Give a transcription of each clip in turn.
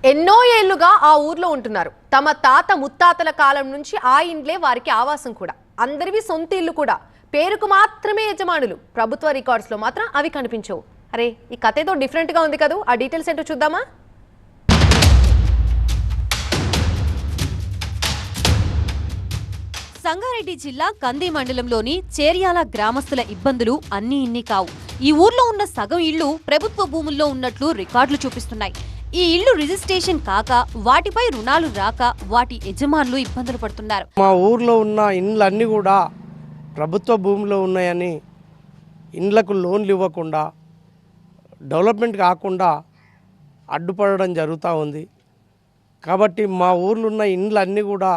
ఎన్నో ఏళ్లుగా ఆ ఊర్లో ఉంటున్నారు. తమ తాత ముత్తాతల కాలం నుంచి ఆ ఇండ్లే వారికి ఆవాసం కూడా. అందరివి సొంత ఇల్లు కూడా. పేరుకు మాత్రమే యజమానులు. ప్రభుత్వ రికార్డ్స్ లో మాత్రం అవి కనిపించవు. అరే ఈ కథ ఏదో డిఫరెంట్ గా ఉంది కదా. ఆ డీటెయిల్స్ ఏంటో చూద్దామా? సంగారెడ్డి జిల్లా కంది మండలంలోని చేర్యాల గ్రామస్తుల ఇబ్బందులు అన్నీ ఇన్ని కావు. ఈ ఊర్లో ఉన్న సగం ఇళ్లు ప్రభుత్వ భూముల్లో ఉన్నట్లు రికార్డులు చూపిస్తున్నాయి. ఈ ఇళ్లు రిజిస్ట్రేషన్ కాక వాటిపై రుణాలు రాక వాటి యజమానులు ఇబ్బందులు పడుతున్నారు. మా ఊర్లో ఉన్న ఇండ్లన్నీ కూడా ప్రభుత్వ భూమిలో ఉన్నాయని ఇండ్లకు లోన్లు ఇవ్వకుండా డెవలప్మెంట్ కాకుండా అడ్డుపడడం జరుగుతూ ఉంది. కాబట్టి మా ఊర్లో ఉన్న ఇండ్లన్నీ కూడా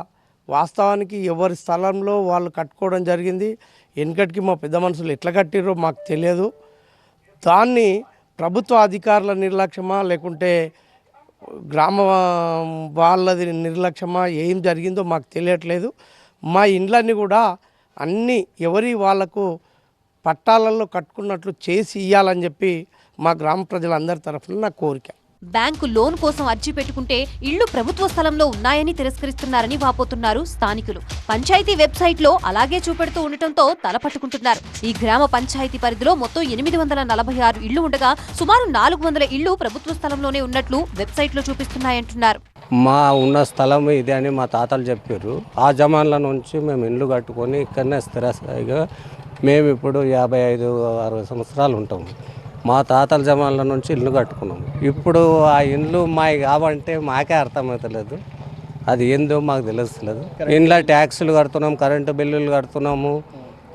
వాస్తవానికి ఎవరి స్థలంలో వాళ్ళు కట్టుకోవడం జరిగింది. వెనుకటికి మా పెద్ద మనుషులు ఎట్లా కట్టిరో మాకు తెలియదు. దాన్ని ప్రభుత్వ అధికారుల నిర్లక్ష్యమా లేకుంటే గ్రామ వాళ్ళది నిర్లక్ష్యమా ఏం జరిగిందో మాకు తెలియట్లేదు. మా ఇండ్లన్నీ కూడా అన్నీ ఎవరి వాళ్లకు పట్టాలలో కట్టుకున్నట్లు చేసి ఇవ్వాలని చెప్పి మా గ్రామ ప్రజలందరి తరఫున నా కోరిక. బ్యాంకు లోన్ కోసం అర్జీ పెట్టుకుంటే ఇళ్లు ప్రభుత్వ స్థలంలో ఉన్నాయని తిరస్కరిస్తున్నారని వాపోతున్నారు స్థానికులు. పంచాయతీ వెబ్సైట్ లో అలాగే చూపెడుతూ ఉండటంతో తలపట్టుకుంటున్నారు. ఈ గ్రామ పంచాయతీ పరిధిలో మొత్తం 846 ఇళ్లు ఉండగా సుమారు 400 ఇళ్లు ప్రభుత్వ స్థలంలోనే ఉన్నట్లు వెబ్సైట్ లో చూపిస్తున్నాయంటున్నారు. మా ఉన్న స్థలం ఇది అని మా తాతలు చెప్పారు. ఆ జమాన్ల నుంచి మేము ఇల్లు కట్టుకొని ఇక్కడనే స్థిరస్థాయిగా మేము ఇప్పుడు 55-60 సంవత్సరాలు ఉంటాము. మా తాతల జమాన్ల నుంచి ఇల్లు కట్టుకున్నాము. ఇప్పుడు ఆ ఇల్లు మావి కావంటే మాకే అర్థమవుతలేదు. అది ఏందో మాకు తెలుస్తలేదు. ఇంట్లో ట్యాక్సులు కడుతున్నాం, కరెంటు బిల్లులు కడుతున్నాము,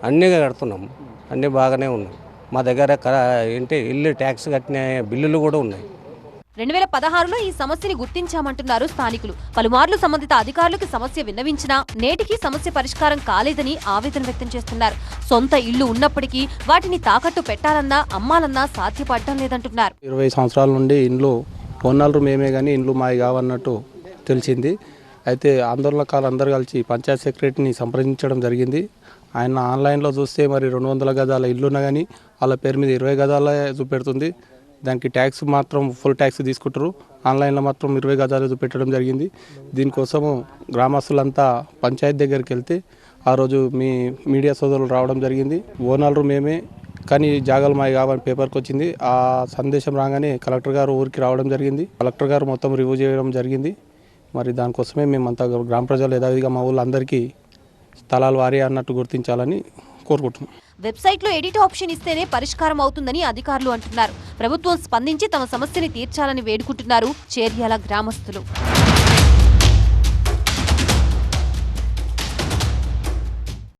అన్నీ కడుతున్నాము, అన్నీ బాగానే ఉన్నాయి. మా దగ్గర ఏంటి ఇల్లు ట్యాక్స్ కట్టిన బిల్లులు కూడా ఉన్నాయి. 2016లో ఈ సమస్యని గుర్తించామంటున్నారు స్థానికులు. పలుమార్లు సంబంధిత అధికారులకు సమస్య విన్నవించినా నేటికి సమస్య పరిష్కారం కాలేదని ఆవేదన వ్యక్తం చేస్తున్నారు. సొంత ఇళ్లు ఉన్నప్పటికీ వాటిని తాకట్టు పెట్టాలన్నా అమ్మాలన్నా సాధ్యపడటం లేదంటున్నారు. 20 సంవత్సరాల నుండి ఇండ్లు ఓనర్లు మేమే కానీ ఇండ్లు మావి కావన్నట్టు తెలిసింది. అయితే ఆందోళనకారులు అందరూ కలిసి పంచాయత్ సెక్రటరీని సంప్రదించడం జరిగింది. ఆయన ఆన్లైన్లో చూస్తే మరి 200 గజాల ఇల్లున్నా కానీ వాళ్ళ పేరు మీద 20 గజాలే చూపెడుతుంది. దానికి ట్యాక్స్ మాత్రం ఫుల్ ట్యాక్స్ తీసుకుంటారు. ఆన్లైన్లో మాత్రం 20 గజాలు చూపెట్టడం జరిగింది. దీనికోసము గ్రామస్తులంతా పంచాయతీ దగ్గరికి వెళ్తే ఆ రోజు మీ మీడియా సోదరులు రావడం జరిగింది. ఓనర్లు మేమే కానీ జాగాలు మావి కావాలని పేపర్కి వచ్చింది. ఆ సందేశం రాగానే కలెక్టర్ గారు ఊరికి రావడం జరిగింది. కలెక్టర్ గారు మొత్తం రివ్యూ చేయడం జరిగింది. మరి దానికోసమే మేమంతా గ్రామ ప్రజలు యథావిధిగా మా ఊళ్ళో అందరికీ స్థలాలు వారి అన్నట్టు గుర్తించాలని కోరుకుంటున్నాం. వెబ్సైట్ లో ఎడిట్ ఆప్షన్ ఇస్తేనే పరిష్కారం అవుతుందని అధికారులు అంటున్నారు. ప్రభుత్వం స్పందించి తమ సమస్యని తీర్చాలని వేడుకుంటున్నారు చేర్యాల గ్రామస్తులు.